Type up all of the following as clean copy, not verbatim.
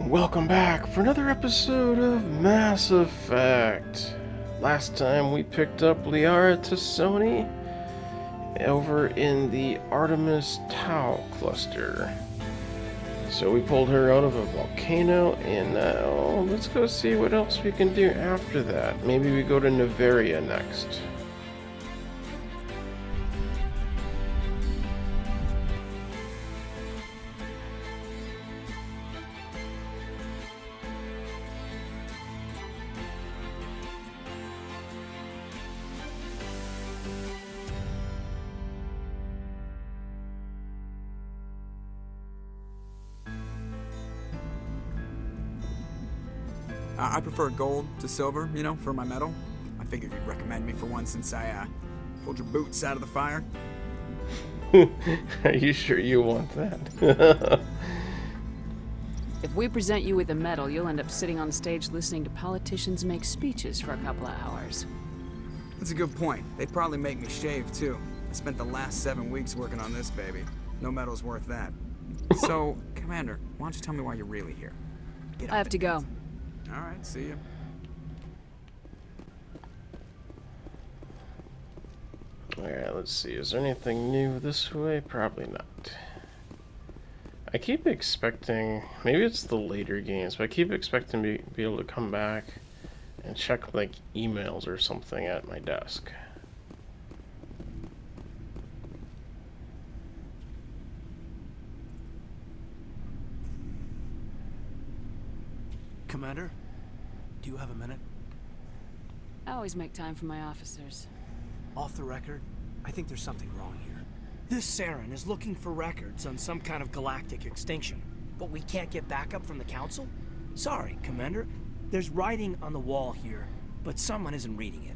Welcome back for another episode of Mass Effect. Last time we picked up Liara Tassoni over in the Artemis Tau cluster. So we pulled her out of a volcano, and now let's go see what else we can do after that. Maybe we go to Nevaria next. I prefer gold to silver, for my medal. I figured you'd recommend me for one since I pulled your boots out of the fire. Are you sure you want that? If we present you with a medal, you'll end up sitting on stage listening to politicians make speeches for a couple of hours. That's a good point. They'd probably make me shave, too. I spent the last 7 weeks working on this baby. No medal's worth that. So, Commander, why don't you tell me why you're really here? I have to go. All right, see ya. Alright, let's see. Is there anything new this way? Probably not. I keep expecting, maybe it's the later games, but I keep expecting to be able to come back and check like emails or something at my desk. Commander, do you have a minute? I always make time for my officers. Off the record, I think there's something wrong here. This Saren is looking for records on some kind of galactic extinction, but we can't get backup from the Council? Sorry, Commander. There's writing on the wall here, but someone isn't reading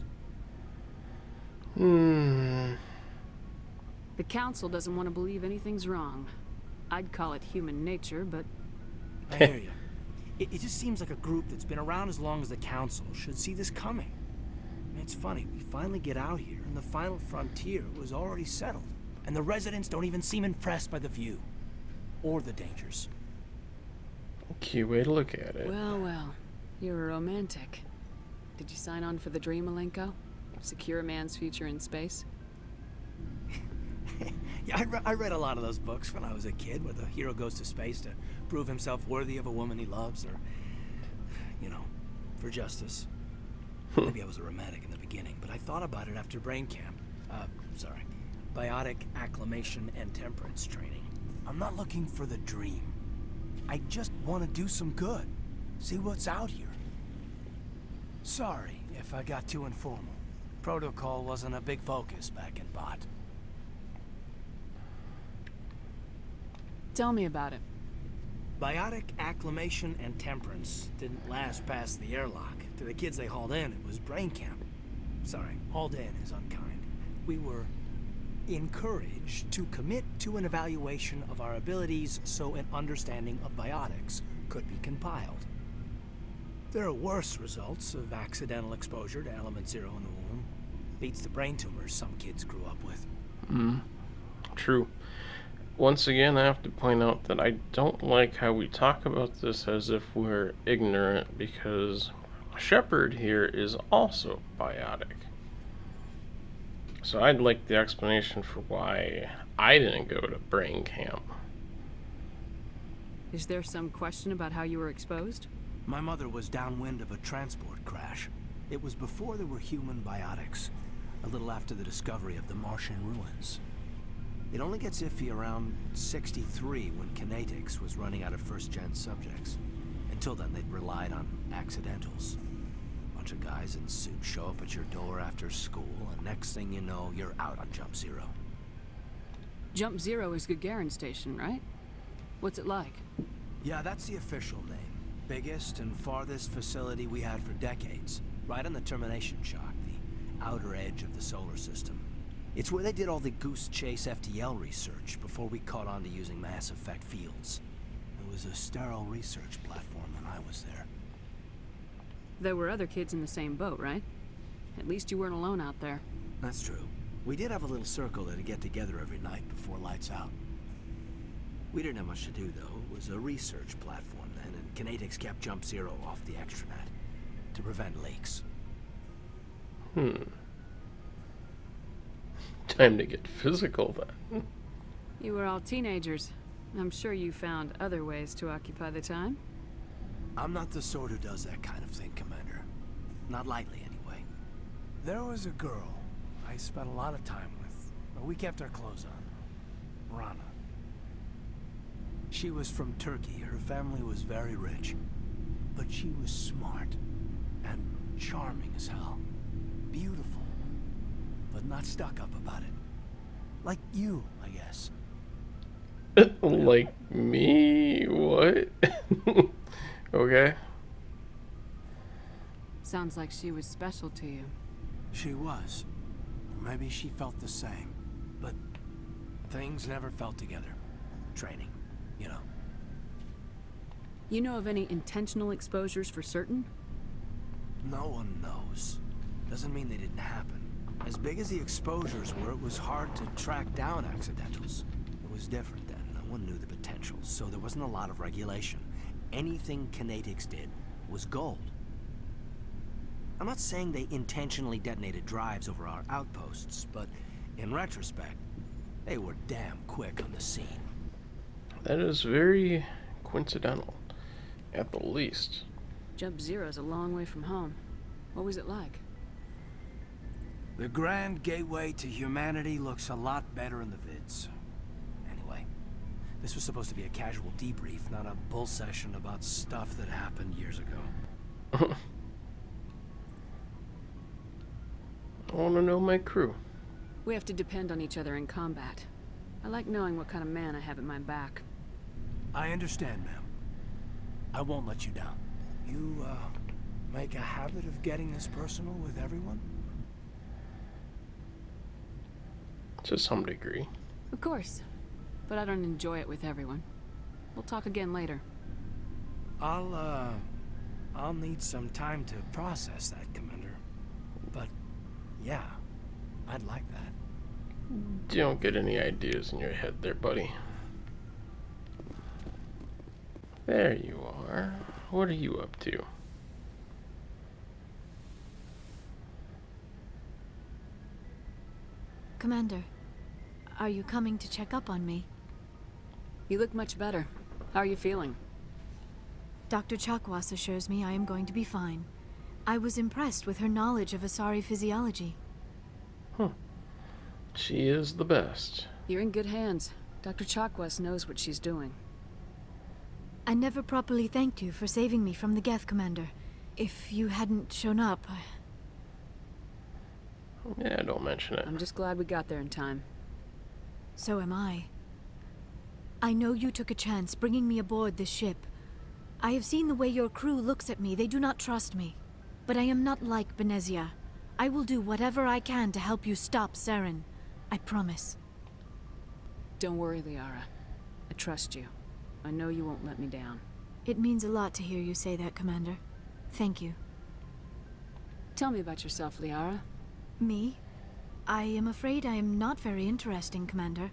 it. The Council doesn't want to believe anything's wrong. I'd call it human nature, but... I hear you. It just seems like a group that's been around as long as the Council should see this coming. It's funny, we finally get out here, and the final frontier was already settled. And the residents don't even seem impressed by the view. Or the dangers. Cute way to look at it. Well, you're a romantic. Did you sign on for the dream, Malenko? Secure a man's future in space? Yeah, I read a lot of those books when I was a kid, where the hero goes to space to prove himself worthy of a woman he loves, or, for justice. Maybe I was a romantic in the beginning, but I thought about it after brain camp. Biotic acclimation and temperance training. I'm not looking for the dream. I just want to do some good. See what's out here. Sorry if I got too informal. Protocol wasn't a big focus back in Bot. Tell me about it. Biotic acclimation and temperance didn't last past the airlock. To the kids they hauled in, it was brain camp. Sorry, hauled in is unkind. We were encouraged to commit to an evaluation of our abilities so an understanding of biotics could be compiled. There are worse results of accidental exposure to element zero in the womb. Beats the brain tumors some kids grew up with. True. Once again, I have to point out that I don't like how we talk about this as if we're ignorant, because Shepard here is also biotic. So I'd like the explanation for why I didn't go to brain camp. Is there some question about how you were exposed? My mother was downwind of a transport crash. It was before there were human biotics, a little after the discovery of the Martian ruins. It only gets iffy around 63 when Kinetics was running out of first-gen subjects. Until then, they'd relied on accidentals. Bunch of guys in suits show up at your door after school, and next thing you know, you're out on Jump Zero. Jump Zero is Gagarin Station, right? What's it like? Yeah, that's the official name. Biggest and farthest facility we had for decades. Right on the termination shock, the outer edge of the solar system. It's where they did all the Goose Chase FTL research before we caught on to using Mass Effect fields. It was a sterile research platform when I was there. There were other kids in the same boat, right? At least you weren't alone out there. That's true. We did have a little circle that'd get together every night before lights out. We didn't have much to do, though. It was a research platform then, and Kinetics kept Jump Zero off the extranet to prevent leaks. Time to get physical then. You were all teenagers. I'm sure you found other ways to occupy the time. I'm not the sort who does that kind of thing, Commander. Not lightly, anyway. There was a girl I spent a lot of time with. Well, we kept our clothes on. Rana. She was from Turkey. Her family was very rich. But she was smart. And charming as hell. Beautiful. But not stuck up about it. Like you, I guess. Like me? What? Okay. Sounds like she was special to you. She was. Maybe she felt the same. But things never felt together. Training, you know. You know of any intentional exposures for certain? No one knows. Doesn't mean they didn't happen. As big as the exposures were, it was hard to track down accidentals. It was different then. No one knew the potential, so there wasn't a lot of regulation. Anything Kinetics did was gold. I'm not saying they intentionally detonated drives over our outposts, but in retrospect, they were damn quick on the scene. That is very coincidental, at the least. Jump Zero's a long way from home. What was it like? The grand gateway to humanity looks a lot better in the vids. Anyway, this was supposed to be a casual debrief, not a bull session about stuff that happened years ago. I want to know my crew. We have to depend on each other in combat. I like knowing what kind of man I have at my back. I understand, ma'am. I won't let you down. You, make a habit of getting this personal with everyone? To some degree. Of course. But I don't enjoy it with everyone. We'll talk again later. I'll need some time to process that, Commander. But, yeah, I'd like that. Don't get any ideas in your head there, buddy. There you are. What are you up to? Commander, are you coming to check up on me? You look much better. How are you feeling? Dr. Chakwas assures me I am going to be fine. I was impressed with her knowledge of Asari physiology. She is the best. You're in good hands. Dr. Chakwas knows what she's doing. I never properly thanked you for saving me from the Geth, Commander. If you hadn't shown up... Yeah, don't mention it. I'm just glad we got there in time. So am I. I know you took a chance bringing me aboard this ship. I have seen the way your crew looks at me. They do not trust me. But I am not like Benezia. I will do whatever I can to help you stop Saren. I promise. Don't worry, Liara. I trust you. I know you won't let me down. It means a lot to hear you say that, Commander. Thank you. Tell me about yourself, Liara. Me? I am afraid I am not very interesting, Commander.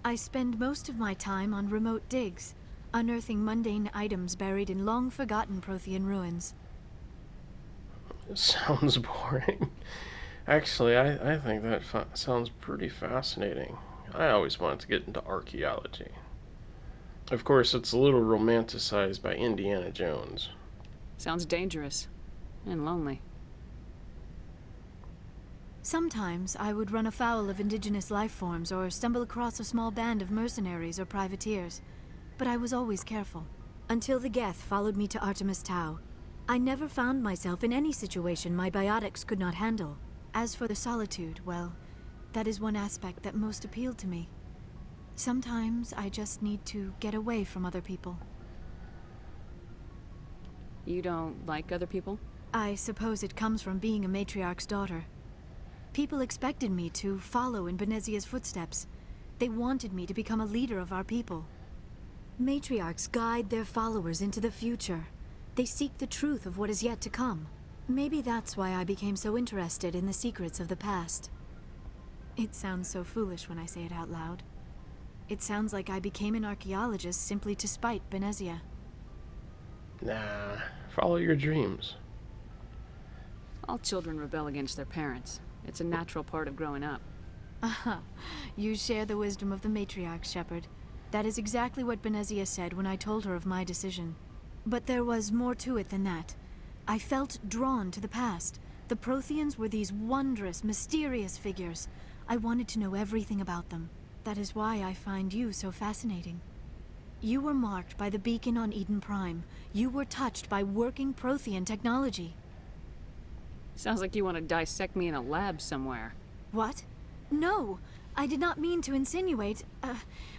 I spend most of my time on remote digs, unearthing mundane items buried in long-forgotten Prothean ruins. Sounds boring. Actually, I think that sounds pretty fascinating. I always wanted to get into archaeology. Of course, it's a little romanticized by Indiana Jones. Sounds dangerous. And lonely. Sometimes I would run afoul of indigenous life forms or stumble across a small band of mercenaries or privateers. But I was always careful. Until the Geth followed me to Artemis Tau. I never found myself in any situation my biotics could not handle. As for the solitude, well, that is one aspect that most appealed to me. Sometimes I just need to get away from other people. You don't like other people? I suppose it comes from being a matriarch's daughter. People expected me to follow in Benezia's footsteps. They wanted me to become a leader of our people. Matriarchs guide their followers into the future. They seek the truth of what is yet to come. Maybe that's why I became so interested in the secrets of the past. It sounds so foolish when I say it out loud. It sounds like I became an archaeologist simply to spite Benezia. Nah, follow your dreams. All children rebel against their parents. It's a natural part of growing up. Aha, you share the wisdom of the matriarch, Shepard. That is exactly what Benezia said when I told her of my decision. But there was more to it than that. I felt drawn to the past. The Protheans were these wondrous, mysterious figures. I wanted to know everything about them. That is why I find you so fascinating. You were marked by the beacon on Eden Prime. You were touched by working Prothean technology. Sounds like you want to dissect me in a lab somewhere. What? No, I did not mean to insinuate.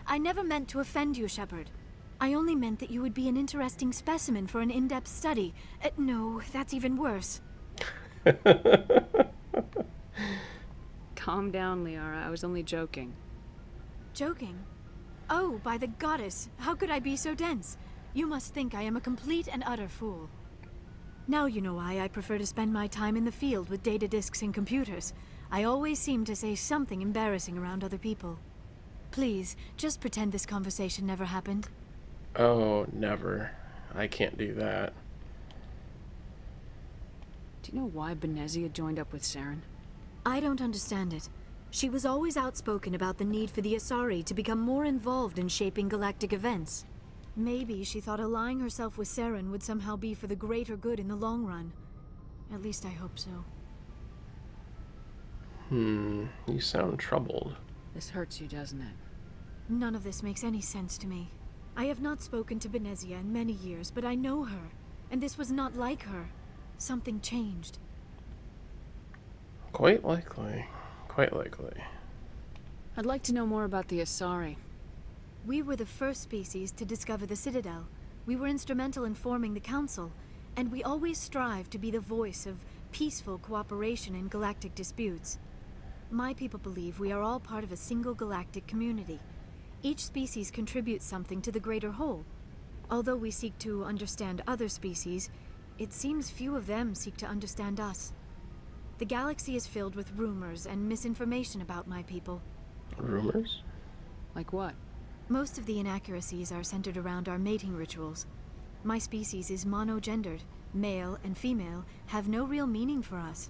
I never meant to offend you, Shepard. I only meant that you would be an interesting specimen for an in-depth study. No, that's even worse. Calm down, Liara. I was only joking. Joking? Oh, by the goddess, how could I be so dense? You must think I am a complete and utter fool. Now you know why I prefer to spend my time in the field with data disks and computers. I always seem to say something embarrassing around other people. Please, just pretend this conversation never happened. Oh, never. I can't do that. Do you know why Benezia joined up with Saren? I don't understand it. She was always outspoken about the need for the Asari to become more involved in shaping galactic events. Maybe she thought allying herself with Saren would somehow be for the greater good in the long run. At least I hope so. You sound troubled. This hurts you, doesn't it? None of this makes any sense to me. I have not spoken to Benezia in many years, but I know her, and this was not like her. Something changed. Quite likely. Quite likely. I'd like to know more about the Asari. We were the first species to discover the Citadel. We were instrumental in forming the Council, and we always strive to be the voice of peaceful cooperation in galactic disputes. My people believe we are all part of a single galactic community. Each species contributes something to the greater whole. Although we seek to understand other species, it seems few of them seek to understand us. The galaxy is filled with rumors and misinformation about my people. Rumors? Like what? Most of the inaccuracies are centered around our mating rituals. My species is monogendered. Male and female have no real meaning for us.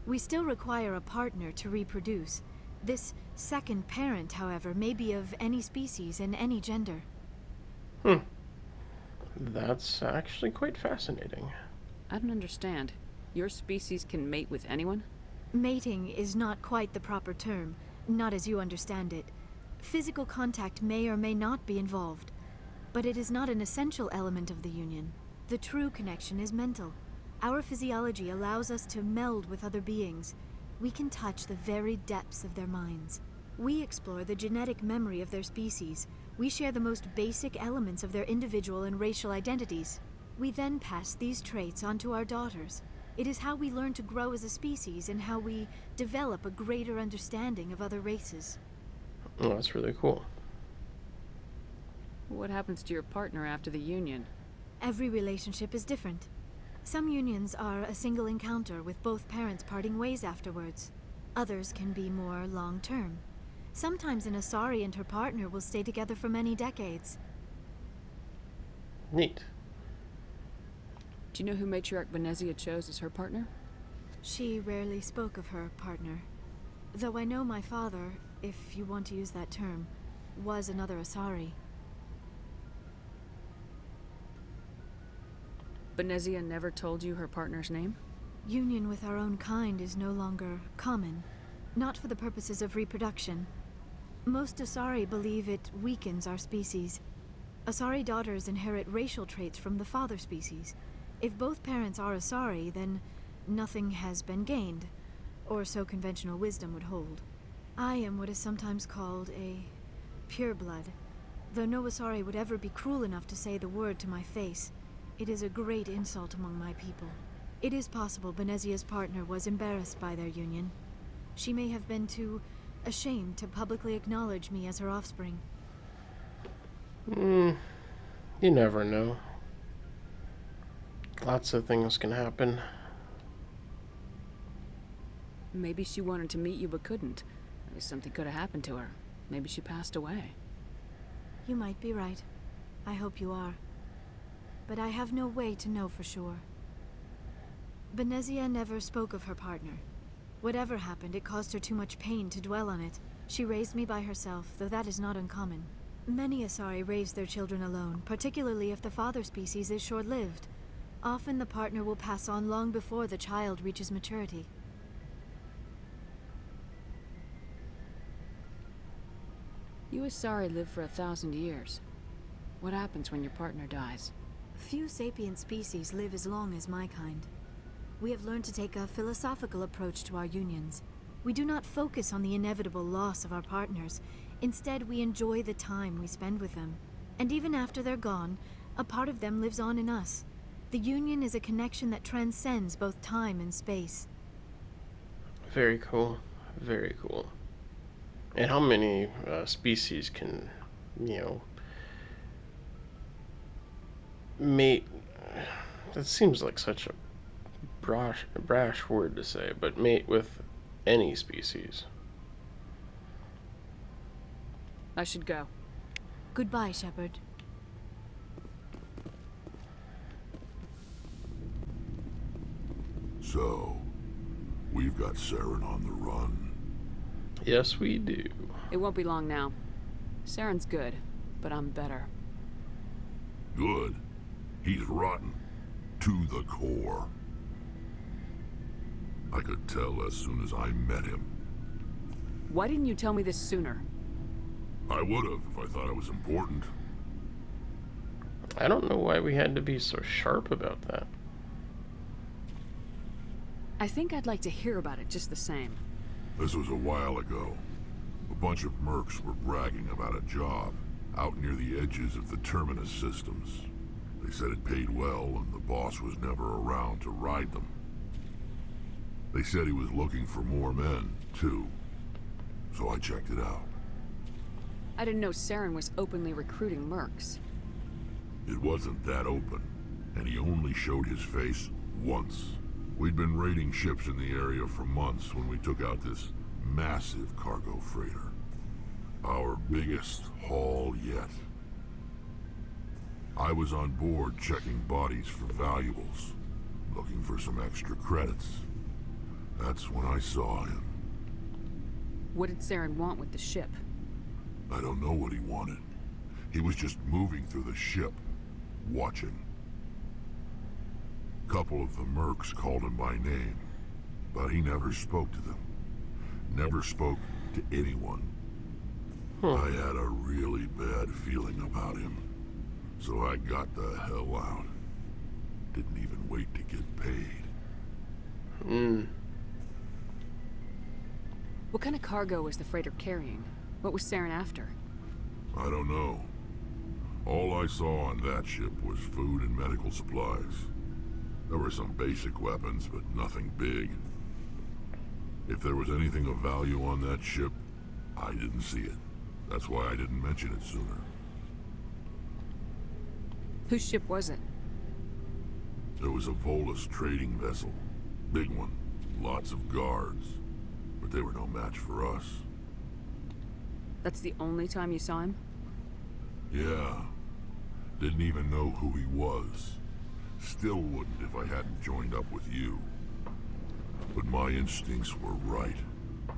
We still require a partner to reproduce. This second parent, however, may be of any species and any gender. That's actually quite fascinating. I don't understand. Your species can mate with anyone? Mating is not quite the proper term, not as you understand it. Physical contact may or may not be involved, but it is not an essential element of the union. The true connection is mental. Our physiology allows us to meld with other beings. We can touch the very depths of their minds. We explore the genetic memory of their species. We share the most basic elements of their individual and racial identities. We then pass these traits on to our daughters. It is how we learn to grow as a species and how we develop a greater understanding of other races. Oh, that's really cool. What happens to your partner after the union? Every relationship is different. Some unions are a single encounter with both parents parting ways afterwards. Others can be more long-term. Sometimes an Asari and her partner will stay together for many decades. Neat. Do you know who Matriarch Benezia chose as her partner? She rarely spoke of her partner. Though I know my father, if you want to use that term, was another Asari. Benezia never told you her partner's name? Union with our own kind is no longer common, not for the purposes of reproduction. Most Asari believe it weakens our species. Asari daughters inherit racial traits from the father species. If both parents are Asari, then nothing has been gained, or so conventional wisdom would hold. I am what is sometimes called a pureblood, though no Asari would ever be cruel enough to say the word to my face. It is a great insult among my people. It is possible Benezia's partner was embarrassed by their union. She may have been too ashamed to publicly acknowledge me as her offspring. You never know. Lots of things can happen. Maybe she wanted to meet you but couldn't. Maybe something could have happened to her. Maybe she passed away. You might be right. I hope you are. But I have no way to know for sure. Benezia never spoke of her partner. Whatever happened, it caused her too much pain to dwell on it. She raised me by herself, though that is not uncommon. Many Asari raise their children alone, particularly if the father species is short-lived. Often the partner will pass on long before the child reaches maturity. You Asari live for 1,000 years. What happens when your partner dies? Few sapient species live as long as my kind. We have learned to take a philosophical approach to our unions. We do not focus on the inevitable loss of our partners. Instead, we enjoy the time we spend with them. And even after they're gone, a part of them lives on in us. The union is a connection that transcends both time and space. Very cool. Very cool. And how many species can, mate? That seems like such a brash word to say, but mate with any species. I should go. Goodbye, Shepard. So, we've got Saren on the run. Yes, we do. It won't be long now. Saren's good, but I'm better. Good. He's rotten. To the core. I could tell as soon as I met him. Why didn't you tell me this sooner? I would've if I thought it was important. I don't know why we had to be so sharp about that. I think I'd like to hear about it just the same. This was a while ago. A bunch of mercs were bragging about a job out near the edges of the Terminus systems. They said it paid well and the boss was never around to ride them. They said he was looking for more men, too. So I checked it out. I didn't know Saren was openly recruiting mercs. It wasn't that open, and he only showed his face once. We'd been raiding ships in the area for months when we took out this massive cargo freighter. Our biggest haul yet. I was on board checking bodies for valuables, looking for some extra credits. That's when I saw him. What did Saren want with the ship? I don't know what he wanted. He was just moving through the ship, watching. Couple of the mercs called him by name, but he never spoke to them. Never spoke to anyone. I had a really bad feeling about him, so I got the hell out. Didn't even wait to get paid. What kind of cargo was the freighter carrying? What was Saren after? I don't know. All I saw on that ship was food and medical supplies. There were some basic weapons, but nothing big. If there was anything of value on that ship, I didn't see it. That's why I didn't mention it sooner. Whose ship was it? There was a Volus trading vessel. Big one. Lots of guards. But they were no match for us. That's the only time you saw him? Yeah. Didn't even know who he was. Still wouldn't if I hadn't joined up with you. But my instincts were right.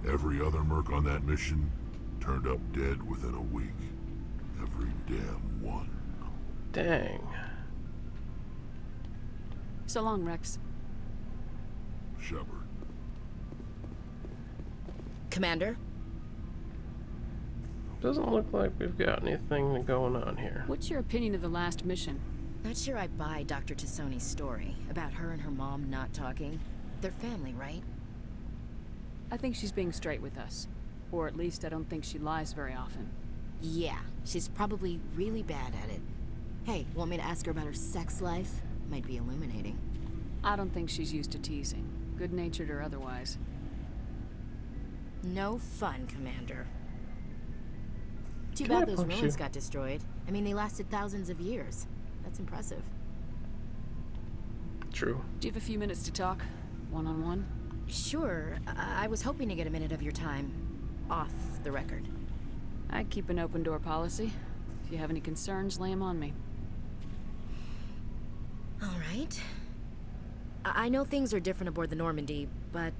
Every other merc on that mission turned up dead within a week. Every damn one. Dang. So long, Rex. Shepard. Commander? Doesn't look like we've got anything going on here. What's your opinion of the last mission? Not sure I buy Dr. Tassoni's story about her and her mom not talking. They're family, right? I think she's being straight with us. Or at least I don't think she lies very often. Yeah, she's probably really bad at it. Hey, want me to ask her about her sex life? Might be illuminating. I don't think she's used to teasing, good-natured or otherwise. No fun, Commander. Too Can I bad those punch ruins you? got destroyed. I mean, they lasted thousands of years. That's impressive. True. Do you have a few minutes to talk? One-on-one? Sure, I was hoping to get a minute of your time. Off the record. I keep an open door policy. If you have any concerns, lay 'em on me. All right. I know things are different aboard the Normandy, but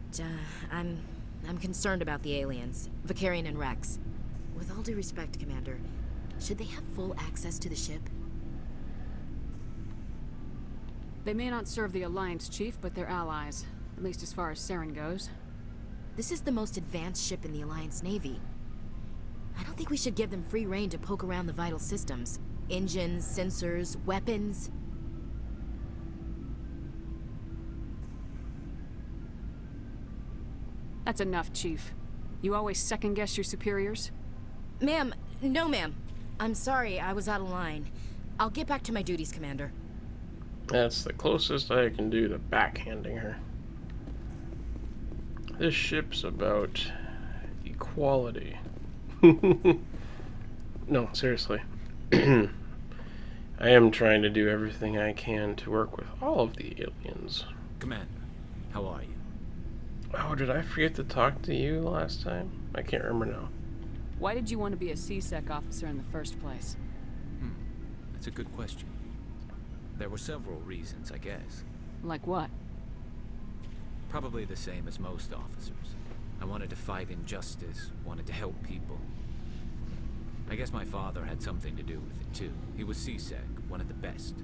I'm concerned about the aliens, Vicarian and Rex. With all due respect, Commander, should they have full access to the ship? They may not serve the Alliance, Chief, but they're allies. At least as far as Saren goes. This is the most advanced ship in the Alliance Navy. I don't think we should give them free rein to poke around the vital systems. Engines, sensors, weapons. That's enough, Chief. You always second-guess your superiors? Ma'am, no ma'am. I'm sorry, I was out of line. I'll get back to my duties, Commander. That's the closest I can do to backhanding her. This ship's about equality. No, seriously. I am trying to do everything I can to work with all of the aliens. Commander, how are you? Oh, did I forget to talk to you last time? I can't remember now. Why did you want to be a C-Sec officer in the first place? That's a good question. There were several reasons, I guess. Like what? Probably the same as most officers. I wanted to fight injustice, wanted to help people. I guess my father had something to do with it too. He was C-Sec, one of the best.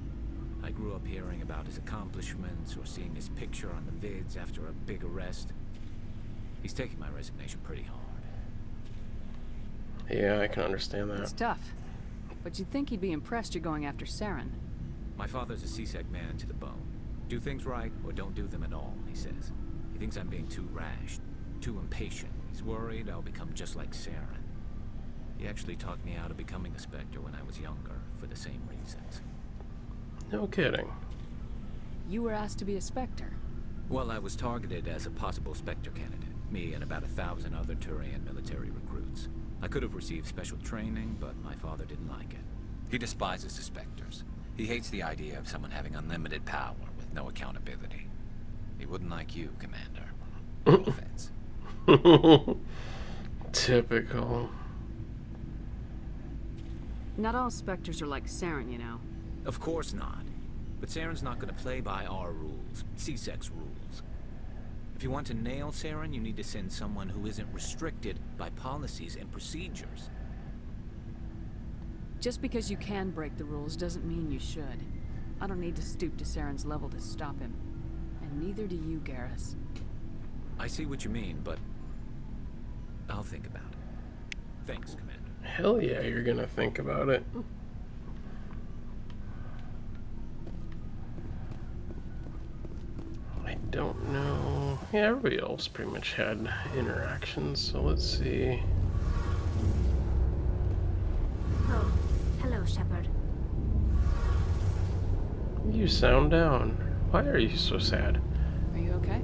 I grew up hearing about his accomplishments or seeing his picture on the vids after a big arrest. He's taking my resignation pretty hard. Yeah, I can understand It's that. tough. But you'd think he'd be impressed you're going after Saren. My father's a C-Sec man to the bone. Do things right or don't do them at all, he says. He thinks I'm being too rash, too impatient. He's worried I'll become just like Saren. He actually talked me out of becoming a Spectre when I was younger, for the same reasons. No kidding. You were asked to be a Spectre. Well, I was targeted as a possible Spectre candidate. Me and about 1,000 other Turian military recruits. I could have received special training, but my father didn't like it. He despises the Spectres. He hates the idea of someone having unlimited power with no accountability. He wouldn't like you, Commander. No offense. Typical. Not all Spectres are like Saren, you know. Of course not. But Saren's not going to play by our rules, C-Sec's rules. If you want to nail Saren, you need to send someone who isn't restricted by policies and procedures. Just because you can break the rules doesn't mean you should. I don't need to stoop to Saren's level to stop him. And neither do you, Garrus. I see what you mean, but I'll think about it. Thanks, Commander. Hell yeah, you're gonna think about it. I don't know. Yeah, everybody else pretty much had interactions, so let's see. Oh, hello, Shepard. You sound down. Why are you so sad? Are you okay?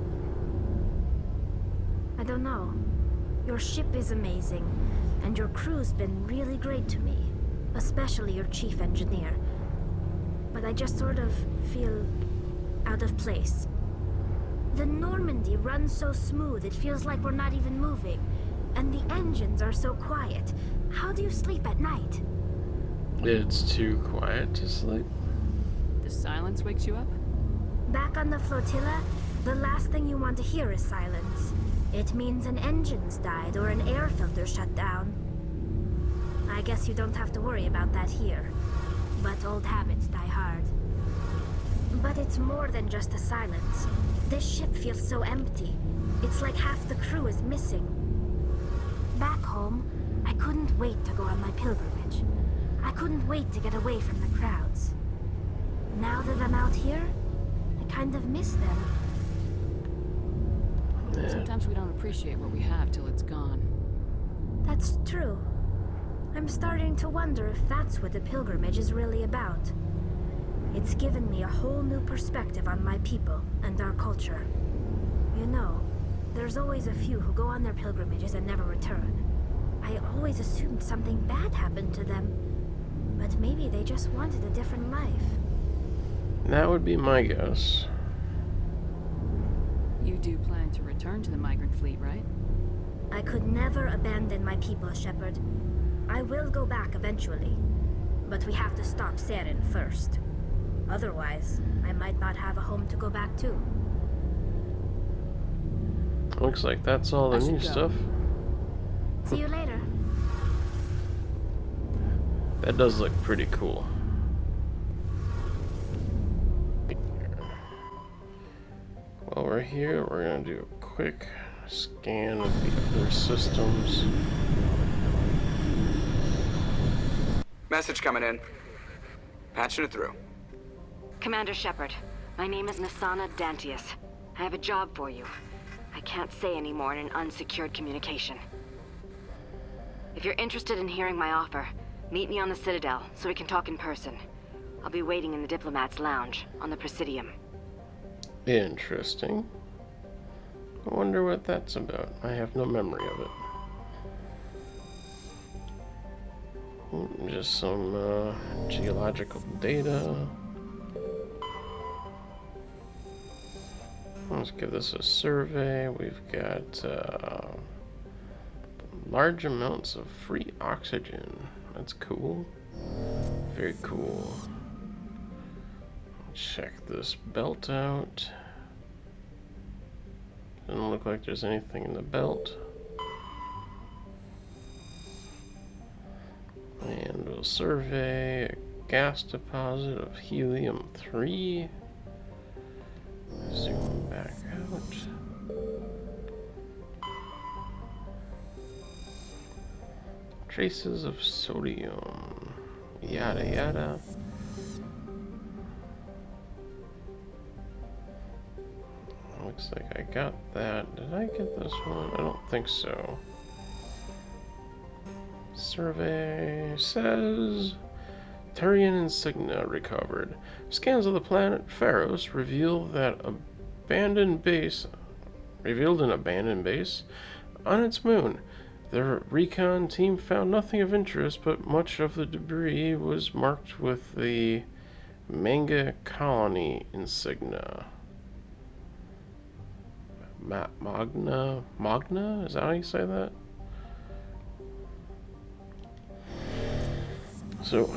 I don't know. Your ship is amazing, and your crew's been really great to me, especially your chief engineer. But I just sort of feel out of place. The Normandy runs so smooth, it feels like we're not even moving. And the engines are so quiet. How do you sleep at night? It's too quiet to sleep. The silence wakes you up? Back on the flotilla, the last thing you want to hear is silence. It means an engine's died or an air filter shut down. I guess you don't have to worry about that here. But old habits die hard. But it's more than just the silence. This ship feels so empty. It's like half the crew is missing. Back home, I couldn't wait to go on my pilgrimage. I couldn't wait to get away from the crowds. Now that I'm out here, I kind of miss them. Yeah. Sometimes we don't appreciate what we have till it's gone. That's true. I'm starting to wonder if that's what the pilgrimage is really about. It's given me a whole new perspective on my people and our culture. You know, there's always a few who go on their pilgrimages and never return. I always assumed something bad happened to them, but maybe they just wanted a different life. That would be my guess. You do plan to return to the migrant fleet, right? I could never abandon my people, Shepard. I will go back eventually, but we have to stop Saren first. Otherwise, I might not have a home to go back to. Looks like that's all the I should new go. stuff. See you later. That does look pretty cool. While we're here, we're gonna do a quick scan of the other systems. Message coming in. Patching it through. Commander Shepard, my name is Nasana Dantius. I have a job for you. I can't say any more in an unsecured communication. If you're interested in hearing my offer, meet me on the Citadel so we can talk in person. I'll be waiting in the Diplomat's Lounge on the Presidium. Interesting. I wonder what that's about. I have no memory of it. Just some geological data. Let's give this a survey. We've got large amounts of free oxygen. That's cool. Very cool. Check this belt out. Doesn't look like there's anything in the belt. And we'll survey a gas deposit of helium-3. Zoom back out. Traces of sodium. Yada yada. Looks like I got that. Did I get this one? I don't think so. Survey says Turian insignia recovered. Scans of the planet Pharos revealed an abandoned base on its moon. The recon team found nothing of interest, but much of the debris was marked with the Manga Colony insignia. Magna? Is that how you say that? So,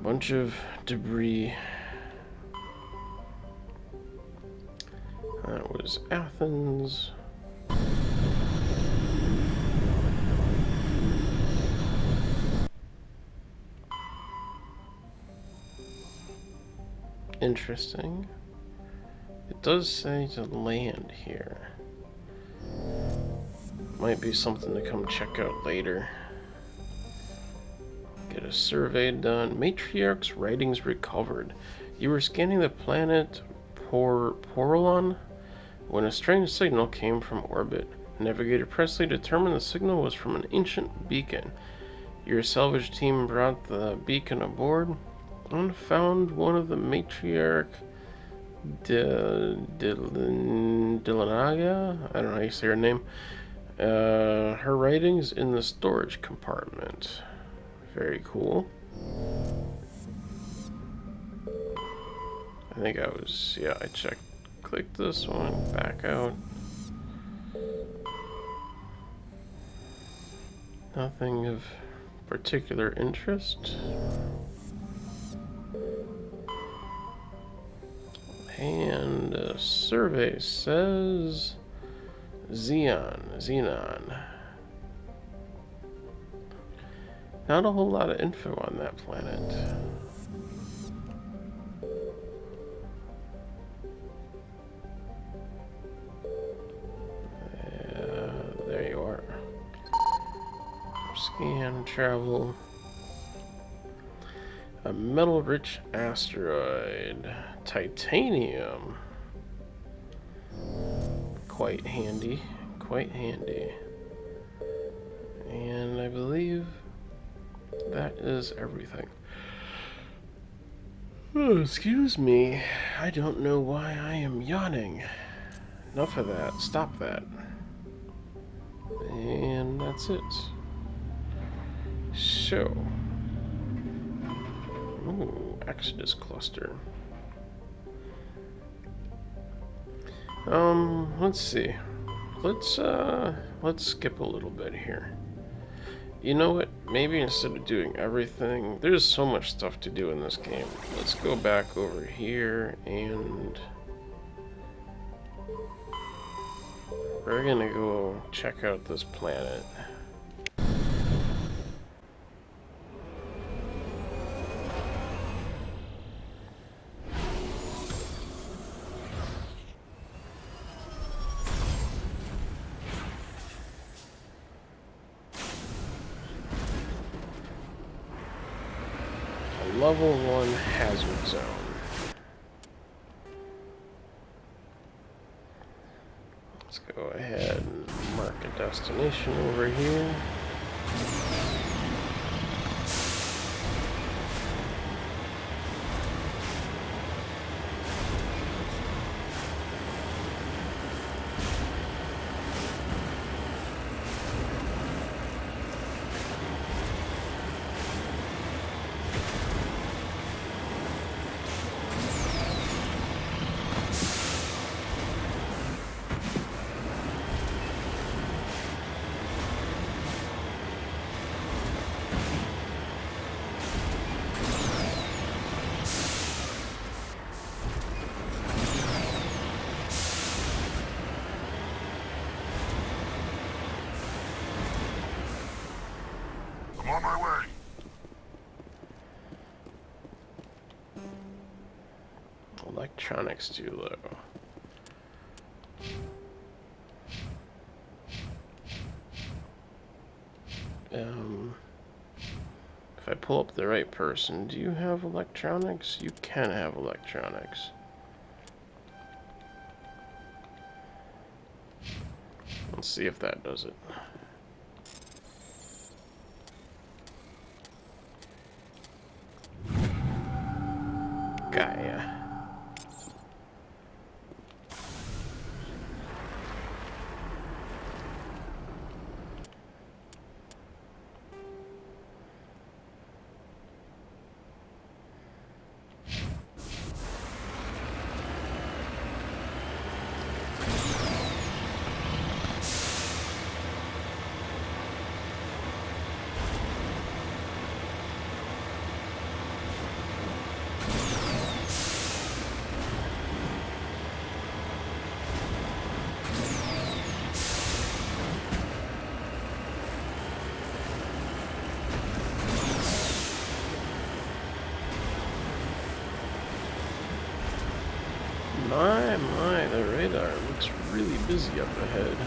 bunch of debris. That was Athens. Interesting. It does say to land here. Might be something to come check out later. Get a survey done. Matriarch's writings recovered. You were scanning the planet Porolon when a strange signal came from orbit. Navigator Presley determined the signal was from an ancient beacon. Your salvage team brought the beacon aboard and found one of the Matriarch Dilanaga? I don't know how you say her name. Her writings in the storage compartment. Very cool. I think I was, yeah, I clicked this one, back out. Nothing of particular interest. And a survey says Xenon. Not a whole lot of info on that planet. There you are. Scan, travel. A metal-rich asteroid. Titanium. Quite handy. Quite handy. And I believe that is everything. Oh, excuse me. I don't know why I am yawning. Enough of that. Stop that. And that's it. So. Ooh, Exodus cluster. Let's see. Let's skip a little bit here. You know what? Maybe instead of doing everything, there's so much stuff to do in this game. Let's go back over here and we're gonna go check out this planet. Level 1 hazard zone. Let's go ahead and mark a destination over here. I'm on my way. Electronics too low. If I pull up the right person, do you have electronics? You can have electronics. Let's see if that does it. Gaia. My, the radar looks really busy up ahead.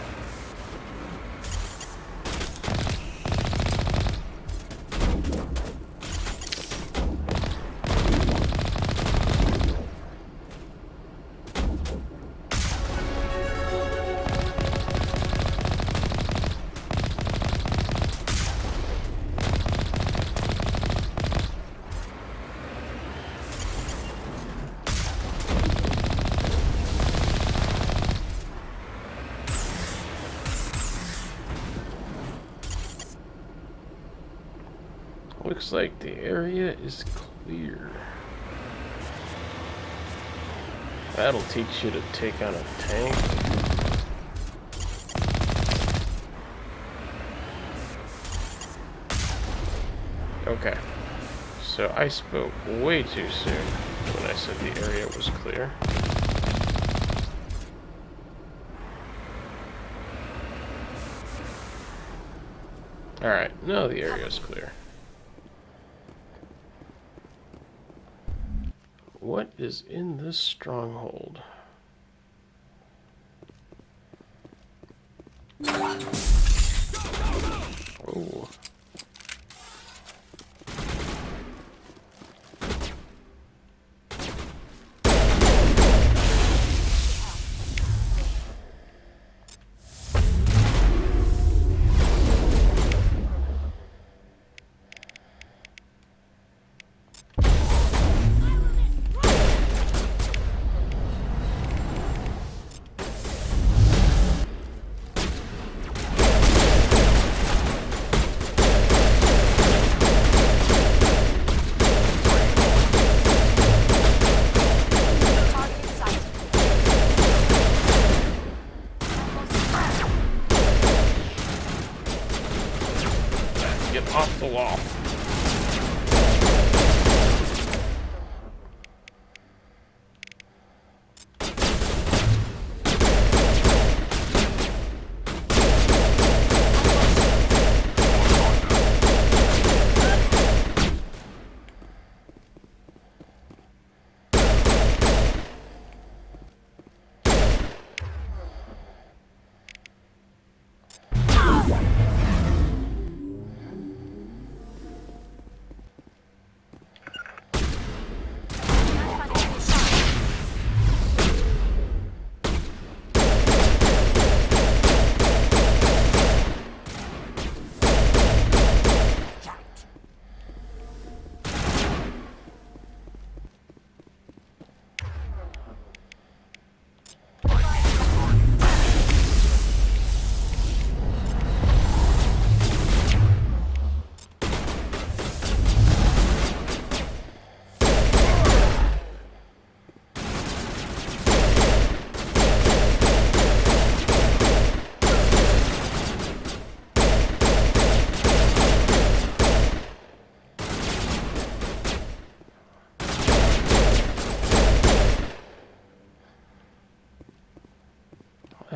Looks like the area is clear. That'll teach you to take on a tank. Okay. So I spoke way too soon when I said the area was clear. Alright, now the area is clear. What is in this stronghold? Oh.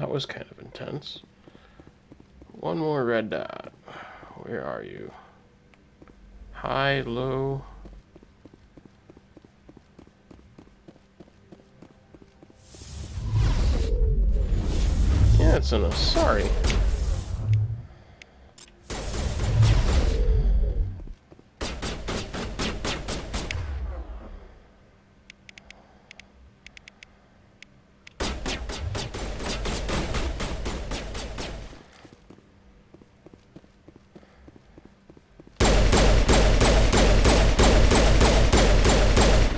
that was kind of intense. One more red dot. Where are you? High, low. Yeah, it's an Asari.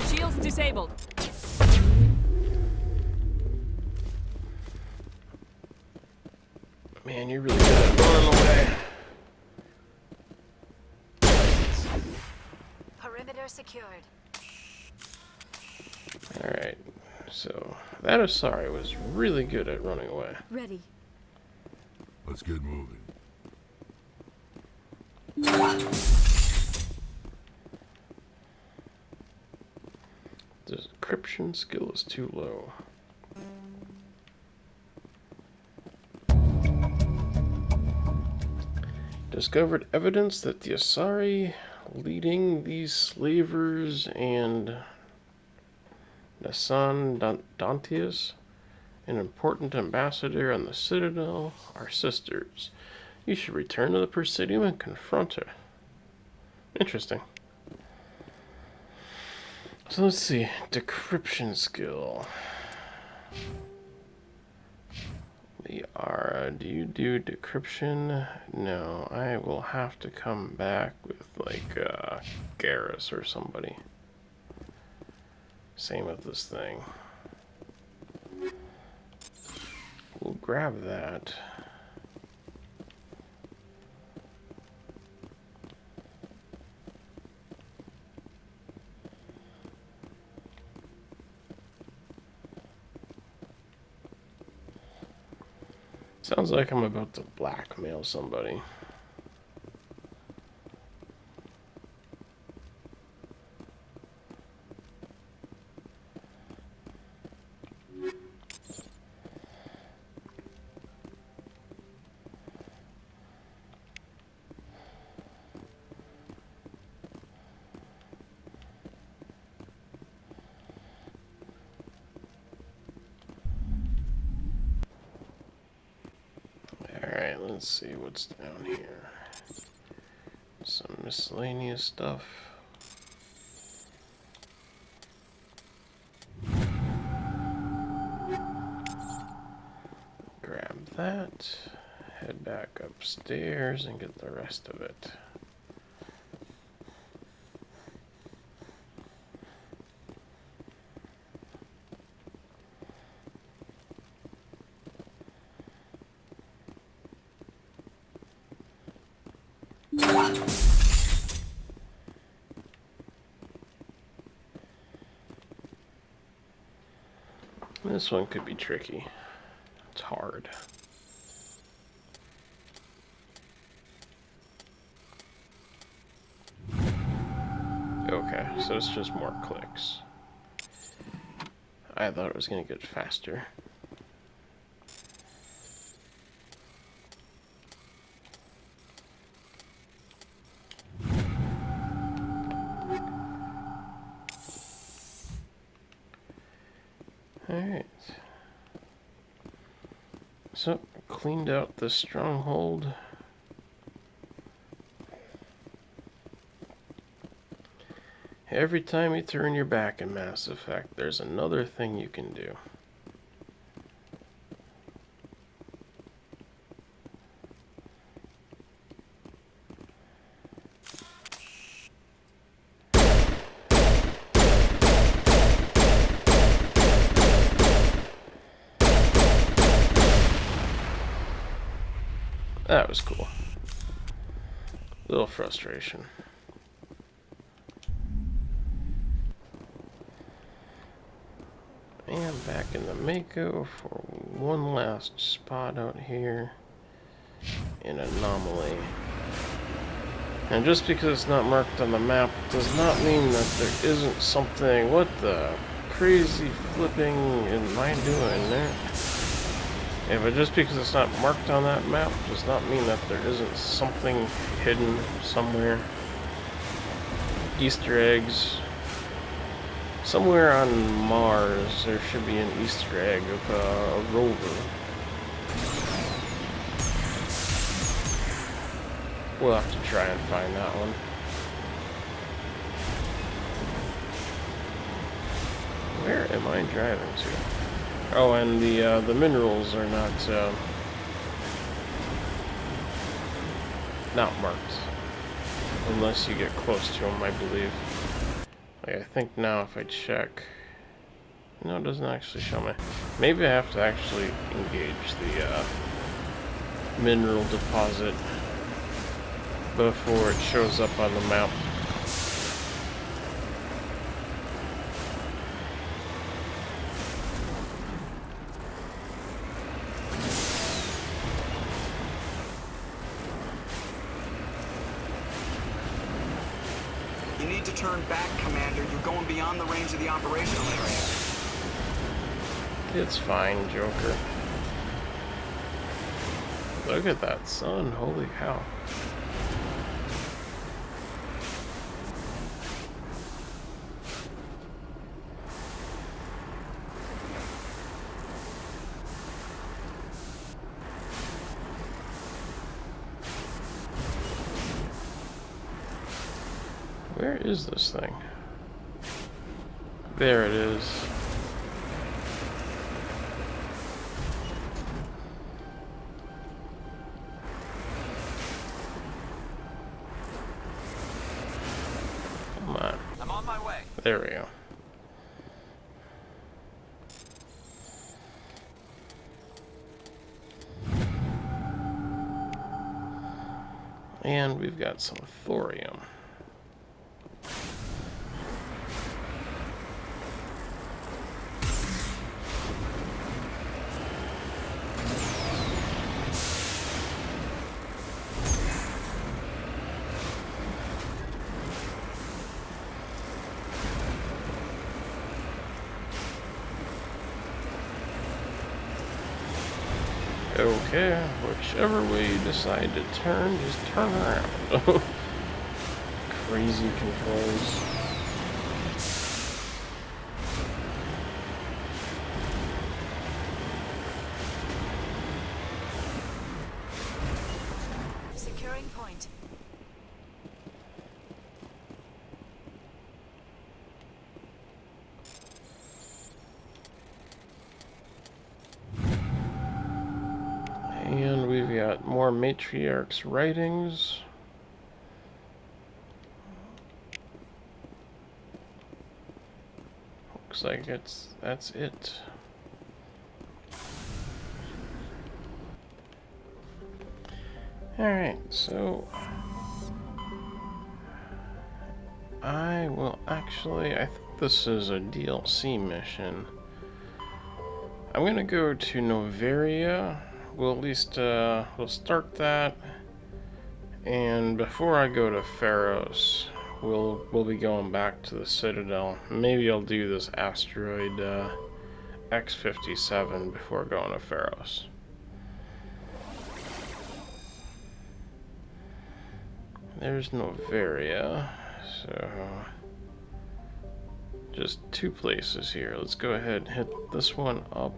Shields disabled. Man, you're really good at running away. Perimeter secured. Alright, so that Asari was really good at running away. Ready. Let's get moving. The decryption skill is too low. Discovered evidence that the Asari leading these slavers and Nassan Dantius, an important ambassador on the Citadel, are sisters. You should return to the Presidium and confront her. Interesting. So let's see. Decryption skill. Liara, do you do decryption? No, I will have to come back with like Garrus or somebody. Same with this thing. We'll grab that. Sounds like I'm about to blackmail somebody. Alright, let's see what's down here. Some miscellaneous stuff. Grab that. Head back upstairs and get the rest of it. This one could be tricky. It's hard. Okay, so it's just more clicks. I thought it was going to get faster. Alright. So, cleaned out the stronghold. Every time you turn your back in Mass Effect, there's another thing you can do. That was cool. Little frustration. And back in the Mako for one last spot out here in Anomaly. And just because it's not marked on the map does not mean that there isn't something. What the crazy flipping am I doing there? Yeah, but just because it's not marked on that map does not mean that there isn't something hidden somewhere. Easter eggs. Somewhere on Mars there should be an Easter egg of a rover. We'll have to try and find that one. Where am I driving to? Oh, and the minerals are not marked unless you get close to them, I believe. Like, I think now if I check, no, it doesn't actually show me. Maybe I have to actually engage the mineral deposit before it shows up on the map. You need to turn back, Commander. You're going beyond the range of the operational area. It's fine, Joker. Look at that sun, holy cow. Where is this thing? There it is. Come on. I'm on my way. There we go. And we've got some thorium. Okay, whichever way you decide to turn, just turn around. Crazy controls. Securing point. And we've got more Matriarch's writings. Looks like that's it. Alright, so I will actually, I think this is a DLC mission. I'm gonna go to Noveria. We'll at least, we'll start that. And before I go to Pharos, we'll be going back to the Citadel. Maybe I'll do this asteroid, X-57 before going to Pharos. There's Noveria, so just two places here. Let's go ahead and hit this one up.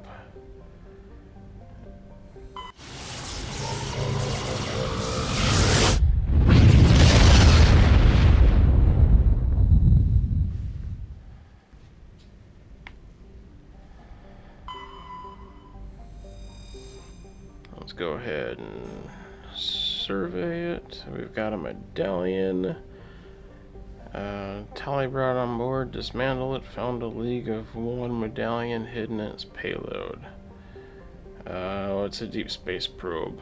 Let's go ahead and survey it. We've got a medallion. Tally brought on board, dismantle it, found a League of One medallion hidden in its payload. It's a deep space probe.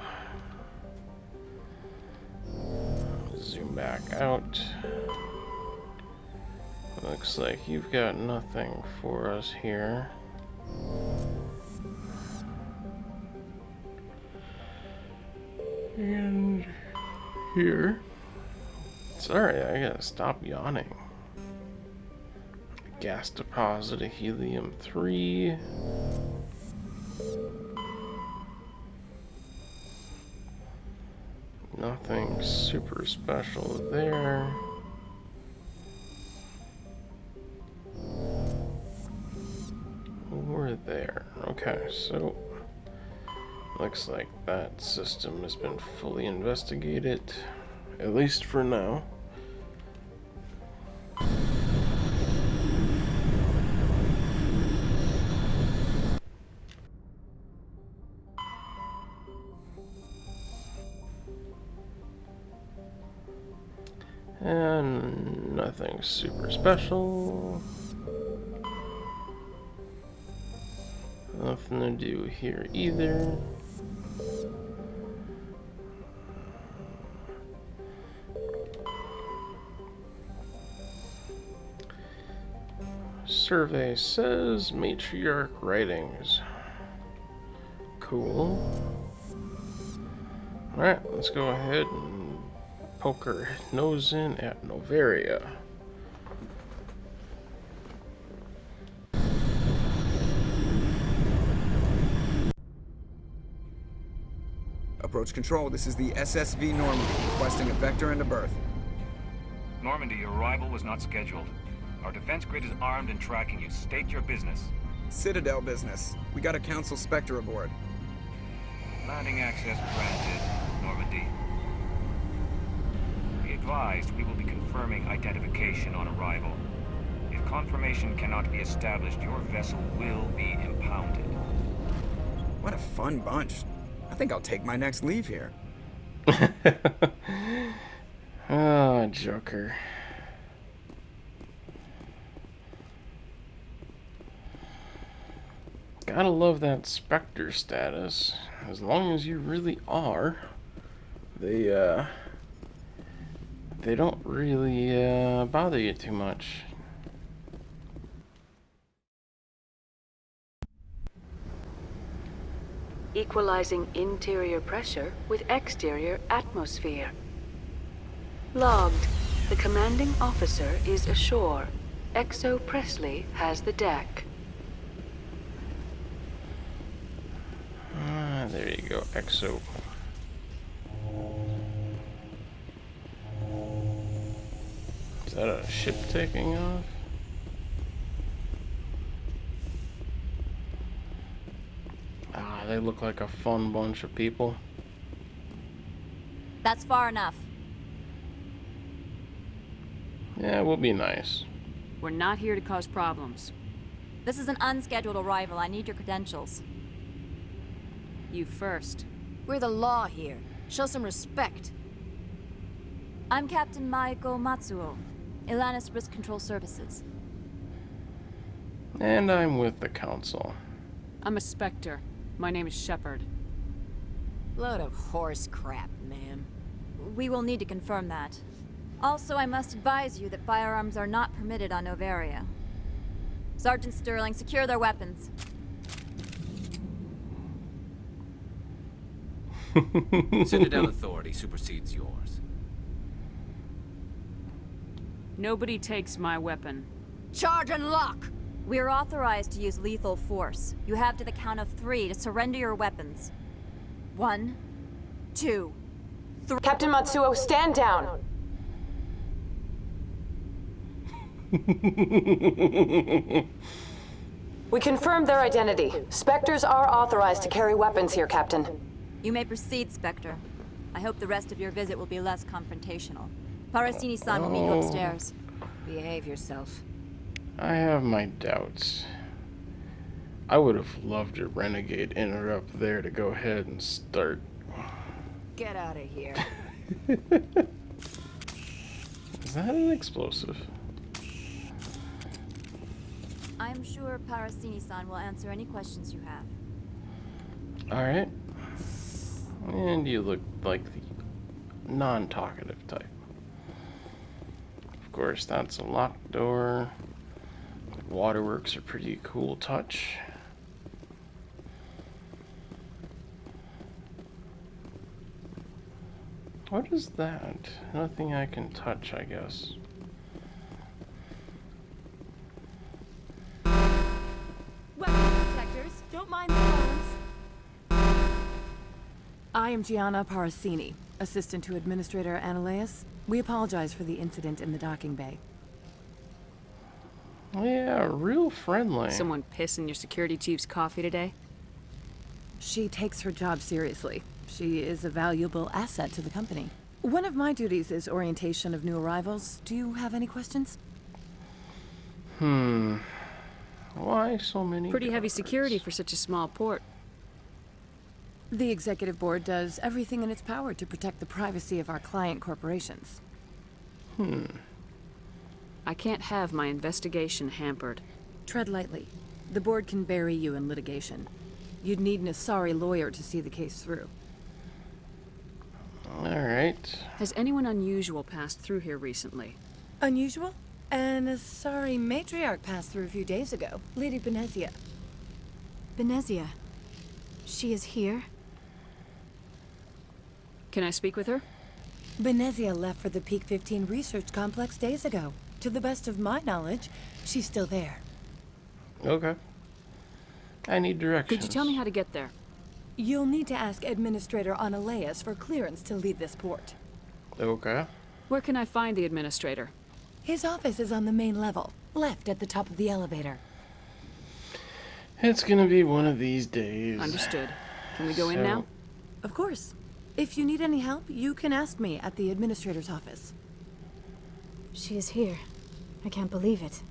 Zoom back out. Looks like you've got nothing for us here. And here. Sorry, I gotta stop yawning. Gas deposit of helium-3. Nothing super special there. We're there. Okay, so looks like that system has been fully investigated, at least for now. And nothing super special. Nothing to do here either. Survey says matriarch writings. Cool. Alright, let's go ahead and poke our nose in at Novaria. Approach control, this is the SSV Normandy, requesting a vector and a berth. Normandy, your arrival was not scheduled. Our defense grid is armed and tracking you. State your business. Citadel business. We got a Council Spectre aboard. Landing access granted, Normandy. Be advised, we will be confirming identification on arrival. If confirmation cannot be established, your vessel will be impounded. What a fun bunch. I think I'll take my next leave here. Oh, Joker. Gotta love that Spectre status. As long as you really are, they don't really bother you too much. Equalizing interior pressure with exterior atmosphere. Logged. The commanding officer is ashore. Exo Presley has the deck. There you go, Exo. Is that a ship taking off? Ah, they look like a fun bunch of people. That's far enough. Yeah, it will be nice. We're not here to cause problems. This is an unscheduled arrival. I need your credentials. You first. We're the law here. Show some respect. I'm Captain Maiko Matsuo, Ilanis Risk Control Services. And I'm with the Council. I'm a Spectre. My name is Shepard. Load of horse crap, ma'am. We will need to confirm that. Also, I must advise you that firearms are not permitted on Novaria. Sergeant Sterling, secure their weapons. Citadel authority supersedes yours. Nobody takes my weapon. Charge and lock! We're authorized to use lethal force. You have to the count of 3 to surrender your weapons. 1, 2, 3. Captain Matsuo, stand down! We confirmed their identity. Spectres are authorized to carry weapons here, Captain. You may proceed, Spectre. I hope the rest of your visit will be less confrontational. Parasini-san will meet you upstairs. Behave yourself. I have my doubts. I would have loved a renegade interrupt there to go ahead and start. Get out of here. Is that an explosive? I am sure Parasini-san will answer any questions you have. Alright. And you look like the non-talkative type. Of course, that's a locked door. Waterworks are pretty cool touch. What is that? Nothing I can touch, I guess. Weapon protectors, don't mind the phones. I am Gianna Parasini. Assistant to Administrator Ananias. We apologize for the incident in the docking bay. Yeah, real friendly. Someone piss in your security chief's coffee today? She takes her job seriously. She is a valuable asset to the company. One of my duties is orientation of new arrivals. Do you have any questions? Why so many Pretty heavy guards? security for such a small port. The executive board does everything in its power to protect the privacy of our client corporations. I can't have my investigation hampered. Tread lightly. The board can bury you in litigation. You'd need an Asari lawyer to see the case through. Alright. Has anyone unusual passed through here recently? Unusual? An Asari matriarch passed through a few days ago. Lady Benezia. Benezia. She is here? Can I speak with her? Benezia left for the Peak 15 research complex days ago. To the best of my knowledge, she's still there. Okay. I need directions. Could you tell me how to get there? You'll need to ask Administrator Ananias for clearance to leave this port. Okay. Where can I find the administrator? His office is on the main level, left at the top of the elevator. It's gonna be one of these days. Understood. Can we go in now? Of course. If you need any help, you can ask me at the administrator's office. She is here. I can't believe it.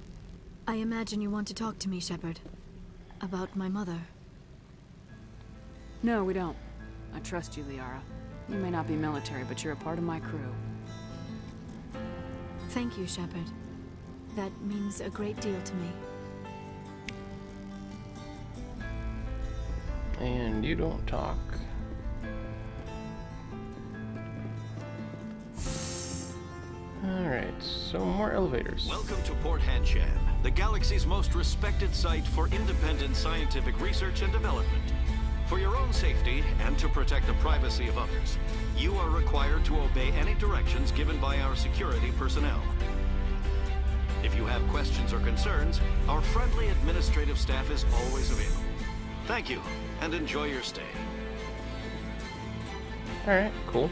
I imagine you want to talk to me, Shepard. About my mother. No, we don't. I trust you, Liara. You may not be military, but you're a part of my crew. Thank you, Shepard. That means a great deal to me. And you don't talk. Alright, so more elevators. Welcome to Port Hanshan, the galaxy's most respected site for independent scientific research and development. For your own safety and to protect the privacy of others, you are required to obey any directions given by our security personnel. If you have questions or concerns, our friendly administrative staff is always available. Thank you, and enjoy your stay. Alright, cool.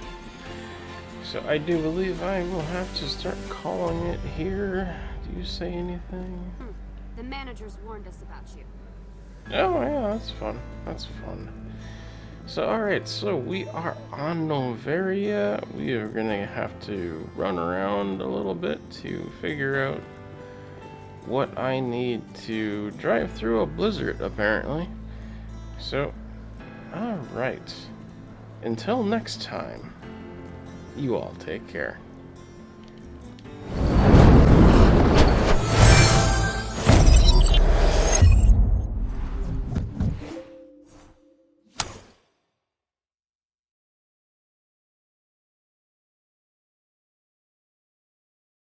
So I do believe I will have to start calling it here. Do you say anything? The managers warned us about you. Oh yeah, that's fun. That's fun. So alright, so we are on Noveria. We are gonna have to run around a little bit to figure out what I need to drive through a blizzard, apparently. So, alright. Until next time, you all take care.